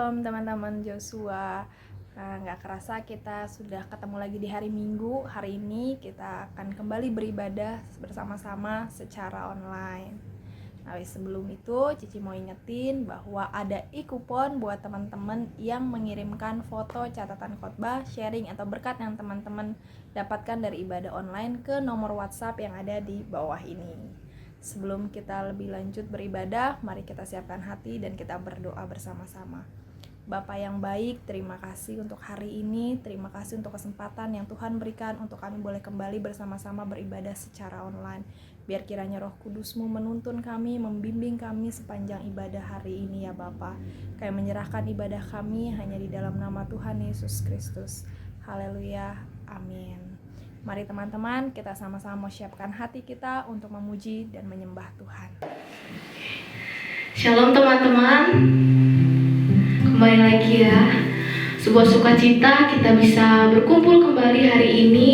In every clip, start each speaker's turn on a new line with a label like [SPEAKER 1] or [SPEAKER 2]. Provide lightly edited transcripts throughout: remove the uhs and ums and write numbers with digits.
[SPEAKER 1] Shalom teman-teman Joshua. Nggak kerasa kita sudah ketemu lagi di hari Minggu. Hari ini kita akan kembali beribadah bersama-sama secara online. Nah, sebelum itu Cici mau ingetin bahwa ada e-kupon buat teman-teman yang mengirimkan foto catatan khotbah, sharing atau berkat yang teman-teman dapatkan dari ibadah online ke nomor WhatsApp yang ada di bawah ini. Sebelum kita lebih lanjut beribadah, mari kita siapkan hati dan kita berdoa bersama-sama. Bapa yang baik, terima kasih untuk hari ini, terima kasih untuk kesempatan yang Tuhan berikan untuk kami boleh kembali bersama-sama beribadah secara online. Biar kiranya Roh Kudus-Mu menuntun kami, membimbing kami sepanjang ibadah hari ini ya Bapa. Kami menyerahkan ibadah kami hanya di dalam nama Tuhan Yesus Kristus. Haleluya, amin. Mari teman-teman, kita sama-sama siapkan hati kita untuk memuji dan menyembah Tuhan.
[SPEAKER 2] Shalom teman-teman, kembali lagi ya. Sebuah sukacita kita bisa berkumpul kembali hari ini.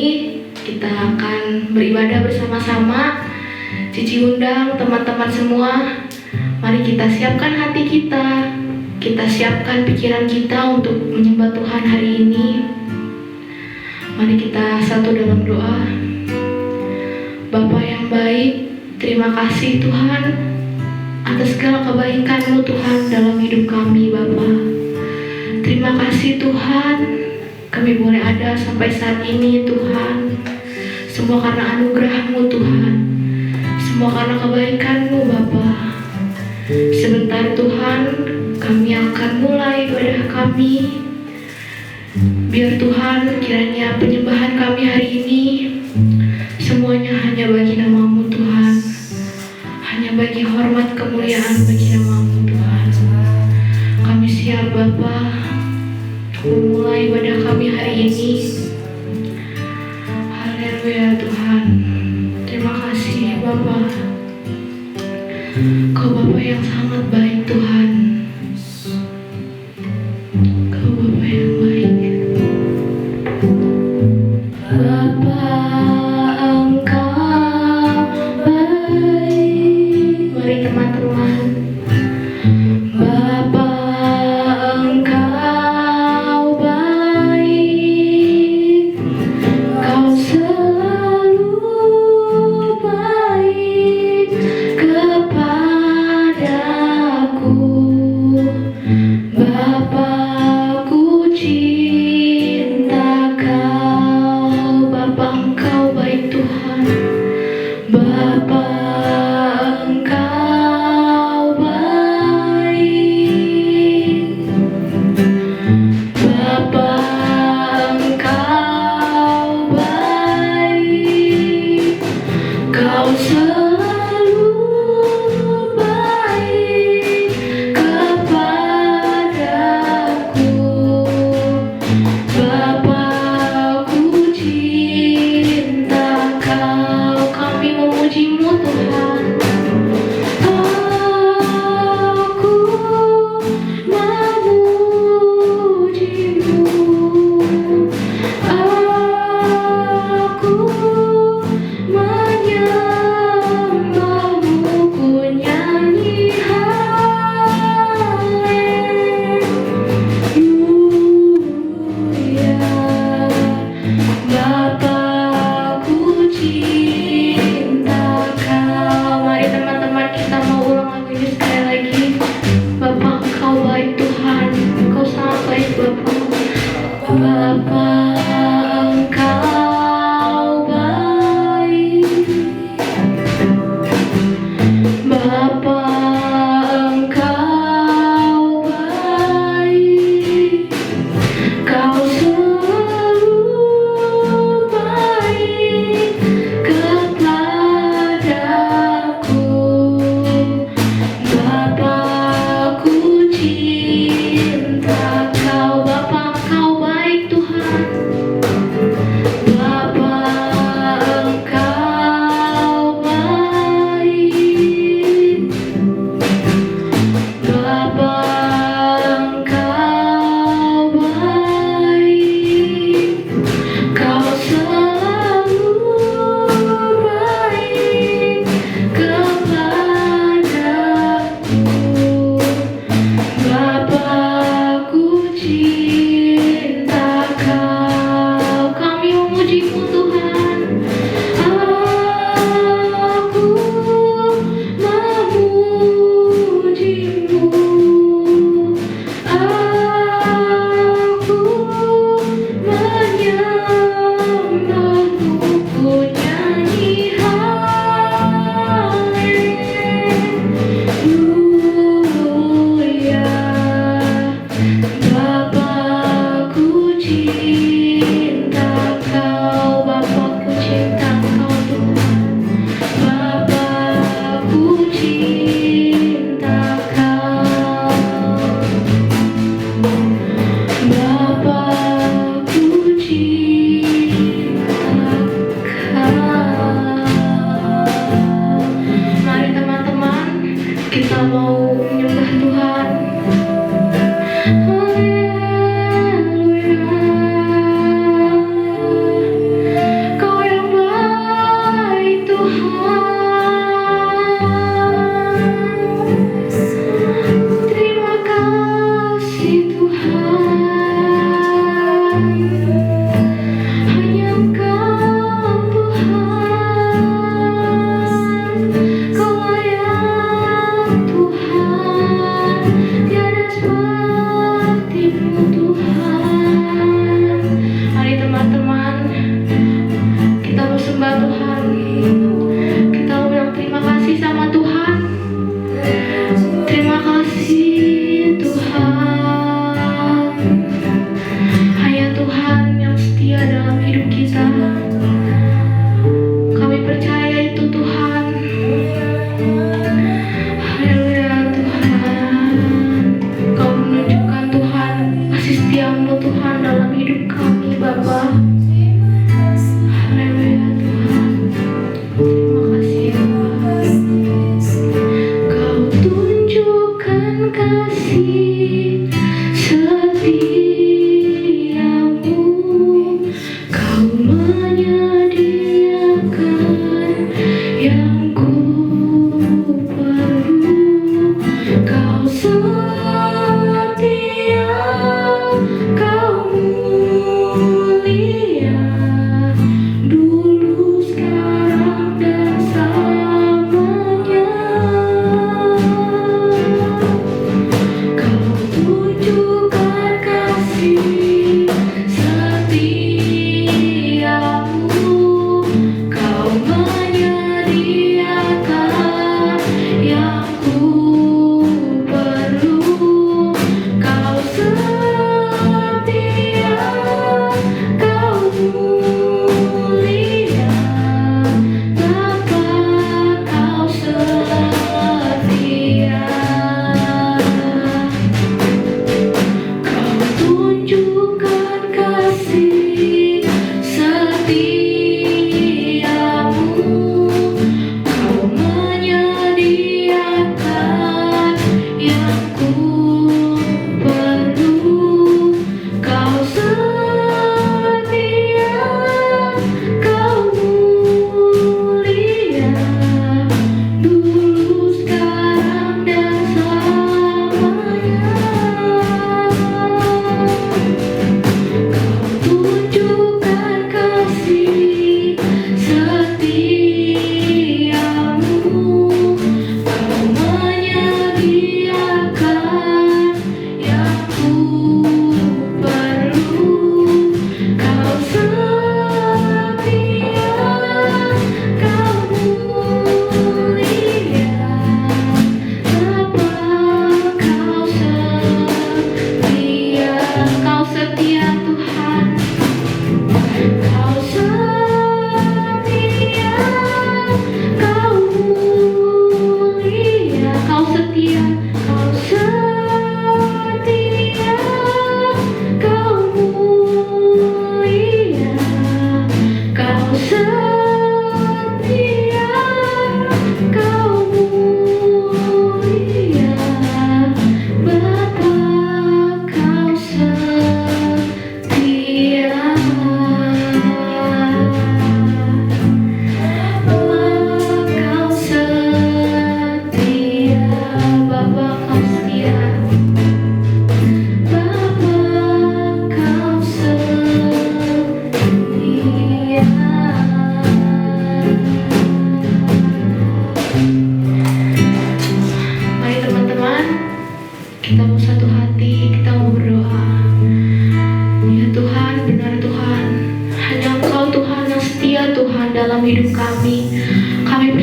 [SPEAKER 2] Kita akan beribadah bersama-sama. Cici undang teman-teman semua, mari kita siapkan hati kita. Kita siapkan pikiran kita untuk menyembah Tuhan hari ini. Mari kita satu dalam doa. Bapa yang baik, terima kasih Tuhan atas segala kebaikan-Mu Tuhan dalam hidup kami Bapa. Terima kasih Tuhan, kami boleh ada sampai saat ini Tuhan. Semua karena anugerah-Mu Tuhan, semua karena kebaikan-Mu Bapa. Sebentar Tuhan, kami akan mulai ibadah kami. Biar Tuhan kiranya penyembahan kami hari ini semuanya hanya bagi nama-Mu Tuhan, hanya bagi hormat kemuliaan bagi nama-Mu Tuhan. Kami siap Bapa memulai ibadah kami hari ini. Haleluya Tuhan. Terima kasih Bapa. Kau Bapa yang sangat baik Tuhan. Kau Bapa yang baik. Bapa Engkau baik. Mari teman-teman. Bapa Engkau baik. Kau selalu baik kepadaku. Bapa-Ku cinta Kau. Bapa Engkau baik Tuhan. Bapa Engkau baik. Bapa Engkau baik. Kau selalu baik kepadaku. Bapa-Ku cinta Kau. Kami memuji-Mu Tuhan. Aku memuji-Mu. Aku menyembah-Mu.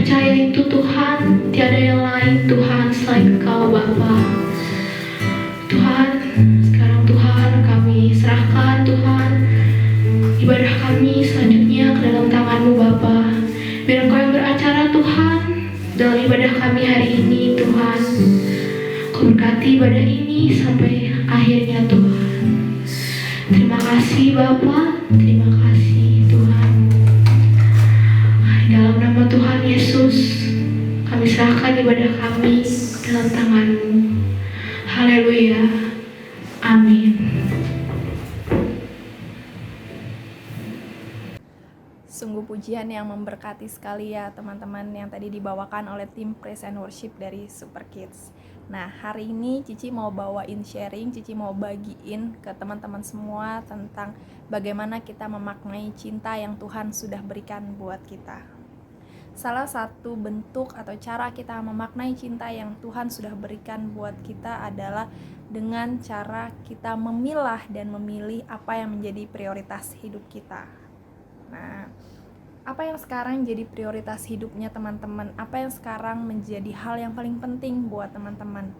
[SPEAKER 2] percaya itu Tuhan, tiada yang lain Tuhan selain Engkau Bapa. Tuhan, sekarang Tuhan kami serahkan Tuhan ibadah kami selanjutnya ke dalam tangan-Mu Bapa. Biar Engkau yang beracara Tuhan dalam ibadah kami hari ini Tuhan. Kau berkati ibadah ini sampai akhirnya Tuhan. Terima kasih Bapa, terima kasih Tuhan. Dalam nama Tuhan Yesus, kami serahkan ibadah kami dalam tangan-Mu. Haleluya. Amin.
[SPEAKER 1] Sungguh pujian yang memberkati sekali ya teman-teman yang tadi dibawakan oleh tim Praise and Worship dari Super Kids. Nah, hari ini Cici mau bawain sharing, Cici mau bagiin ke teman-teman semua tentang bagaimana kita memaknai cinta yang Tuhan sudah berikan buat kita. Salah satu bentuk atau cara kita memaknai cinta yang Tuhan sudah berikan buat kita adalah dengan cara kita memilah dan memilih apa yang menjadi prioritas hidup kita. Nah, apa yang sekarang jadi prioritas hidupnya teman-teman? Apa yang sekarang menjadi hal yang paling penting buat teman-teman?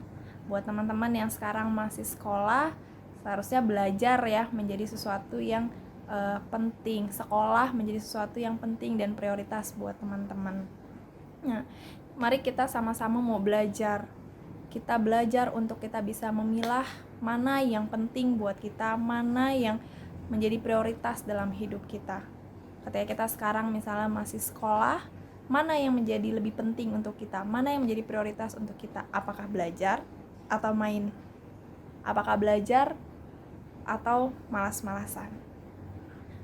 [SPEAKER 1] Buat teman-teman yang sekarang masih sekolah, seharusnya belajar ya menjadi sesuatu yang penting. Sekolah menjadi sesuatu yang penting dan prioritas buat teman-teman. Nah, mari kita sama-sama mau belajar. Kita belajar untuk kita bisa memilah mana yang penting buat kita, mana yang menjadi prioritas dalam hidup kita. Ketika kita sekarang misalnya masih sekolah, mana yang menjadi lebih penting untuk kita, mana yang menjadi prioritas untuk kita, apakah belajar atau main, apakah belajar atau malas-malasan.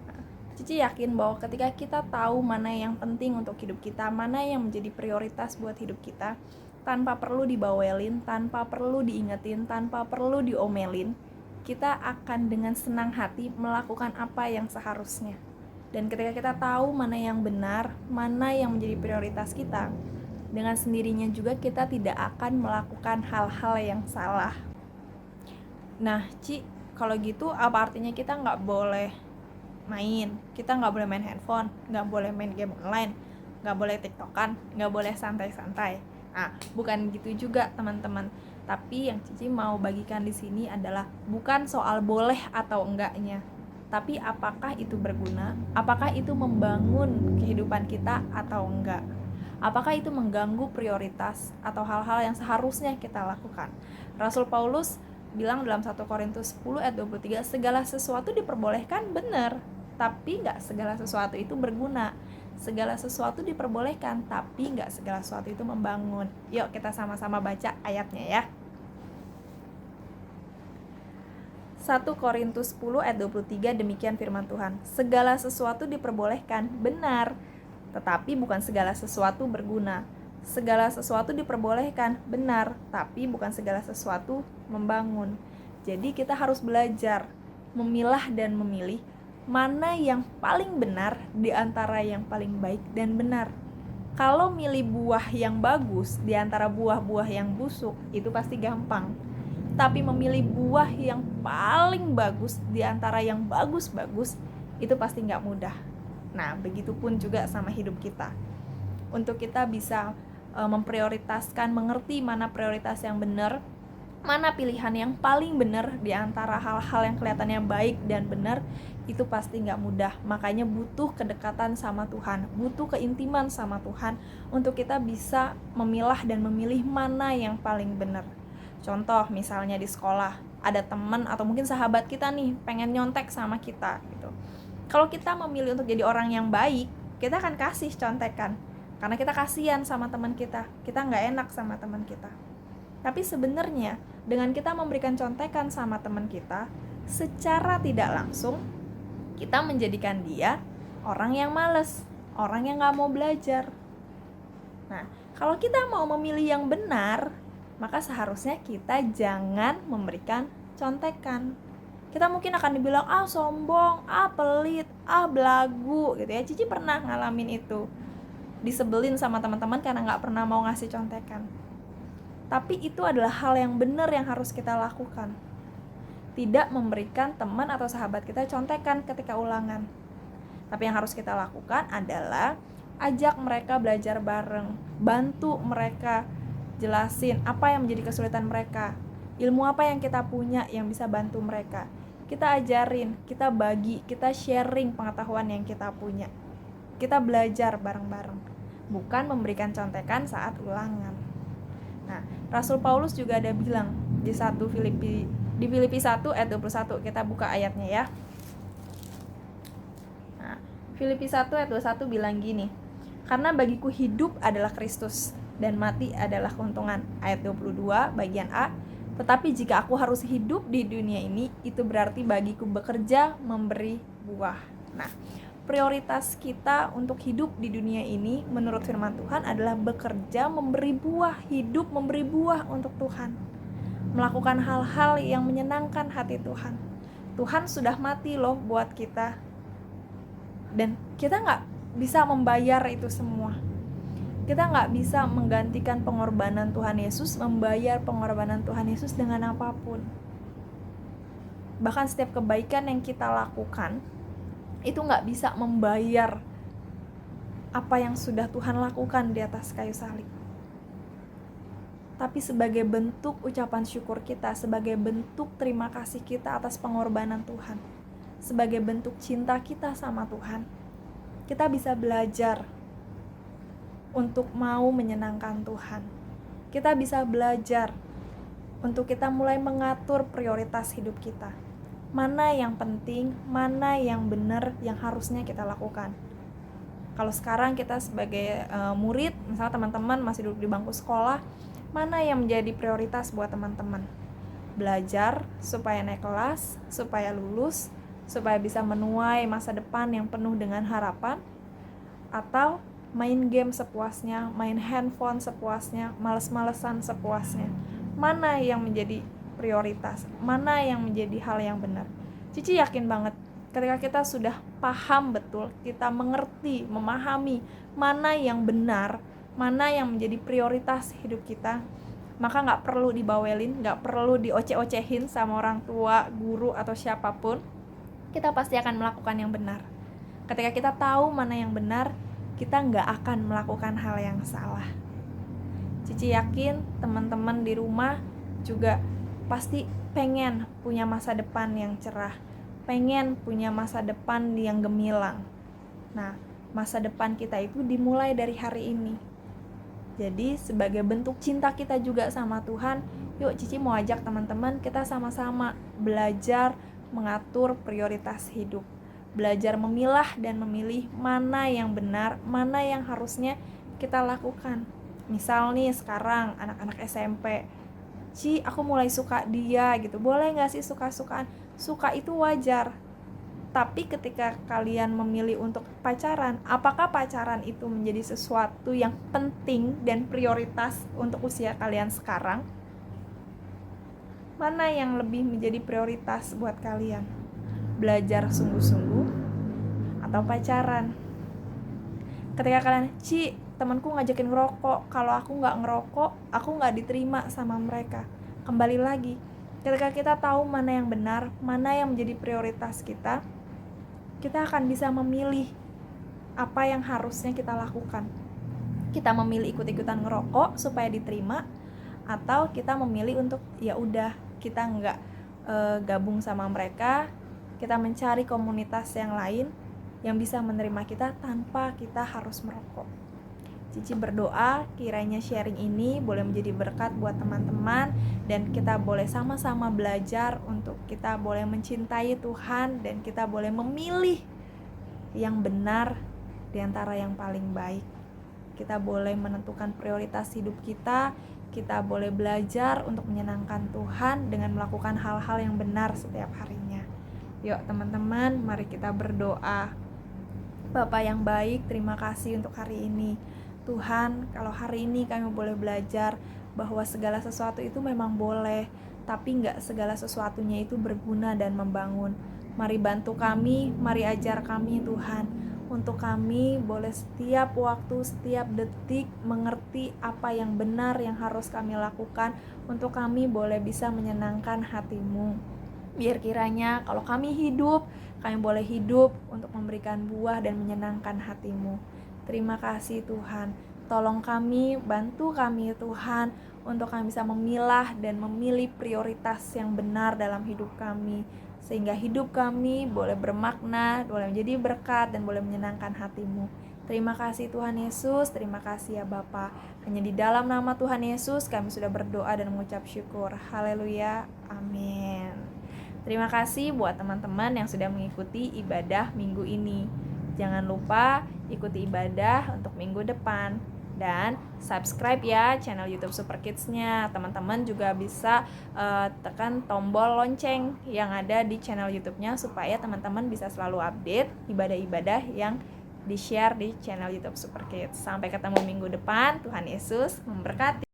[SPEAKER 1] Nah, Cici yakin bahwa ketika kita tahu mana yang penting untuk hidup kita, mana yang menjadi prioritas buat hidup kita, tanpa perlu dibawelin, tanpa perlu diingetin, tanpa perlu diomelin, kita akan dengan senang hati melakukan apa yang seharusnya. Dan ketika kita tahu mana yang benar, mana yang menjadi prioritas kita, dengan sendirinya juga kita tidak akan melakukan hal-hal yang salah. Nah, Ci, kalau gitu apa artinya kita nggak boleh main? Kita nggak boleh main handphone, nggak boleh main game online, nggak boleh tiktokan, nggak boleh santai-santai. Nah, bukan gitu juga teman-teman. Tapi yang Cici mau bagikan di sini adalah bukan soal boleh atau enggaknya, tapi apakah itu berguna, apakah itu membangun kehidupan kita atau enggak, apakah itu mengganggu prioritas atau hal-hal yang seharusnya kita lakukan. Rasul Paulus bilang dalam 1 Korintus 10 ayat 23, segala sesuatu diperbolehkan benar, tapi enggak segala sesuatu itu berguna. Segala sesuatu diperbolehkan, tapi enggak segala sesuatu itu membangun. Yuk kita sama-sama baca ayatnya ya. 1 Korintus 10 ayat 23, demikian firman Tuhan. Segala sesuatu diperbolehkan, benar, tetapi bukan segala sesuatu berguna. Segala sesuatu diperbolehkan, benar, tapi bukan segala sesuatu membangun. Jadi kita harus belajar memilah dan memilih mana yang paling benar di antara yang paling baik dan benar. Kalau milih buah yang bagus di antara buah-buah yang busuk, itu pasti gampang. Tapi memilih buah yang paling bagus di antara yang bagus-bagus, itu pasti nggak mudah. Nah, begitupun juga sama hidup kita. Untuk kita bisa memprioritaskan, mengerti mana prioritas yang benar, mana pilihan yang paling benar di antara hal-hal yang kelihatannya baik dan benar, itu pasti nggak mudah. Makanya butuh kedekatan sama Tuhan, butuh keintiman sama Tuhan untuk kita bisa memilah dan memilih mana yang paling benar. Contoh misalnya di sekolah, ada teman atau mungkin sahabat kita nih pengen nyontek sama kita gitu. Kalau kita memilih untuk jadi orang yang baik, kita akan kasih contekan karena kita kasihan sama teman kita nggak enak sama teman kita. Tapi sebenarnya dengan kita memberikan contekan sama teman kita, secara tidak langsung kita menjadikan dia orang yang malas, orang yang nggak mau belajar. Nah, kalau kita mau memilih yang benar, maka seharusnya kita jangan memberikan contekan. Kita mungkin akan dibilang, sombong, pelit, belagu gitu ya. Cici pernah ngalamin itu, disebelin sama teman-teman karena gak pernah mau ngasih contekan. Tapi itu adalah hal yang benar yang harus kita lakukan. Tidak memberikan teman atau sahabat kita contekan ketika ulangan. Tapi yang harus kita lakukan adalah Ajak mereka belajar bareng, bantu mereka jelasin apa yang menjadi kesulitan mereka, ilmu apa yang kita punya yang bisa bantu mereka. Kita ajarin, kita bagi, kita sharing pengetahuan yang kita punya. Kita belajar bareng-bareng, bukan memberikan contekan saat ulangan. Nah, Rasul Paulus juga ada bilang di Filipi 1 ayat 21, kita buka ayatnya ya. Nah, Filipi 1 ayat 21 bilang gini, karena bagiku hidup adalah Kristus dan mati adalah keuntungan. Ayat 22 bagian A, tetapi jika aku harus hidup di dunia ini, itu berarti bagiku bekerja memberi buah. Nah, prioritas kita untuk hidup di dunia ini menurut firman Tuhan adalah bekerja memberi buah, hidup memberi buah untuk Tuhan, melakukan hal-hal yang menyenangkan hati Tuhan. Tuhan sudah mati loh buat kita, dan kita gak bisa membayar itu semua. Kita gak bisa menggantikan pengorbanan Tuhan Yesus, membayar pengorbanan Tuhan Yesus dengan apapun. Bahkan setiap kebaikan yang kita lakukan itu gak bisa membayar apa yang sudah Tuhan lakukan di atas kayu salib. Tapi sebagai bentuk ucapan syukur kita, sebagai bentuk terima kasih kita atas pengorbanan Tuhan, sebagai bentuk cinta kita sama Tuhan, kita bisa belajar untuk mau menyenangkan Tuhan. Kita bisa belajar untuk kita mulai mengatur prioritas hidup kita. Mana yang penting, mana yang benar yang harusnya kita lakukan. Kalau sekarang kita sebagai murid, misalnya teman-teman masih duduk di bangku sekolah, mana yang menjadi prioritas buat teman-teman? Belajar supaya naik kelas, supaya lulus, supaya bisa menuai masa depan yang penuh dengan harapan, atau main game sepuasnya, main handphone sepuasnya, males-malesan sepuasnya? Mana yang menjadi prioritas? Mana yang menjadi hal yang benar? Cici yakin banget ketika kita sudah paham betul, kita mengerti, memahami mana yang benar, mana yang menjadi prioritas hidup kita, maka gak perlu dibawelin, gak perlu dioceh-ocehin sama orang tua, guru, atau siapapun. Kita pasti akan melakukan yang benar. Ketika kita tahu mana yang benar, kita gak akan melakukan hal yang salah. Cici yakin teman-teman di rumah juga pasti pengen punya masa depan yang cerah, pengen punya masa depan yang gemilang. Nah, masa depan kita itu dimulai dari hari ini. Jadi sebagai bentuk cinta kita juga sama Tuhan, yuk Cici mau ajak teman-teman kita sama-sama belajar mengatur prioritas hidup, belajar memilah dan memilih mana yang benar, mana yang harusnya kita lakukan. Misal nih sekarang anak-anak SMP, Ci, aku mulai suka dia gitu. Boleh gak sih suka-sukaan? Suka itu wajar. Tapi ketika kalian memilih untuk pacaran, apakah pacaran itu menjadi sesuatu yang penting dan prioritas untuk usia kalian sekarang? Mana yang lebih menjadi prioritas buat kalian? Belajar sungguh-sungguh atau pacaran? Ketika kalian, Ci, temanku ngajakin ngerokok, kalau aku gak ngerokok, aku gak diterima sama mereka. Kembali lagi, ketika kita tahu mana yang benar, mana yang menjadi prioritas kita akan bisa memilih apa yang harusnya kita lakukan. Kita memilih ikut-ikutan ngerokok supaya diterima, atau kita memilih untuk ya udah kita nggak gabung sama mereka, kita mencari komunitas yang lain yang bisa menerima kita tanpa kita harus merokok. Cici berdoa kiranya sharing ini boleh menjadi berkat buat teman-teman, dan kita boleh sama-sama belajar untuk kita boleh mencintai Tuhan, dan kita boleh memilih yang benar di antara yang paling baik. Kita boleh menentukan prioritas hidup kita boleh belajar untuk menyenangkan Tuhan dengan melakukan hal-hal yang benar setiap harinya. Yuk teman-teman, mari kita berdoa. Bapa yang baik, terima kasih untuk hari ini. Tuhan, kalau hari ini kami boleh belajar bahwa segala sesuatu itu memang boleh, tapi gak segala sesuatunya itu berguna dan membangun. Mari bantu kami, mari ajar kami Tuhan, untuk kami boleh setiap waktu, setiap detik mengerti apa yang benar yang harus kami lakukan, untuk kami boleh bisa menyenangkan hati-Mu. Biar kiranya kalau kami hidup, kami boleh hidup untuk memberikan buah dan menyenangkan hati-Mu. Terima kasih Tuhan. Tolong kami, bantu kami Tuhan, untuk kami bisa memilah dan memilih prioritas yang benar dalam hidup kami, sehingga hidup kami boleh bermakna, boleh menjadi berkat, dan boleh menyenangkan hati-Mu. Terima kasih Tuhan Yesus, terima kasih ya Bapa. Hanya di dalam nama Tuhan Yesus kami sudah berdoa dan mengucap syukur. Haleluya, amin. Terima kasih buat teman-teman yang sudah mengikuti ibadah minggu ini. Jangan lupa ikuti ibadah untuk minggu depan. Dan subscribe ya channel YouTube Super Kids-nya. Teman-teman juga bisa tekan tombol lonceng yang ada di channel YouTube-nya supaya teman-teman bisa selalu update ibadah-ibadah yang di-share di channel YouTube Super Kids. Sampai ketemu minggu depan. Tuhan Yesus memberkati.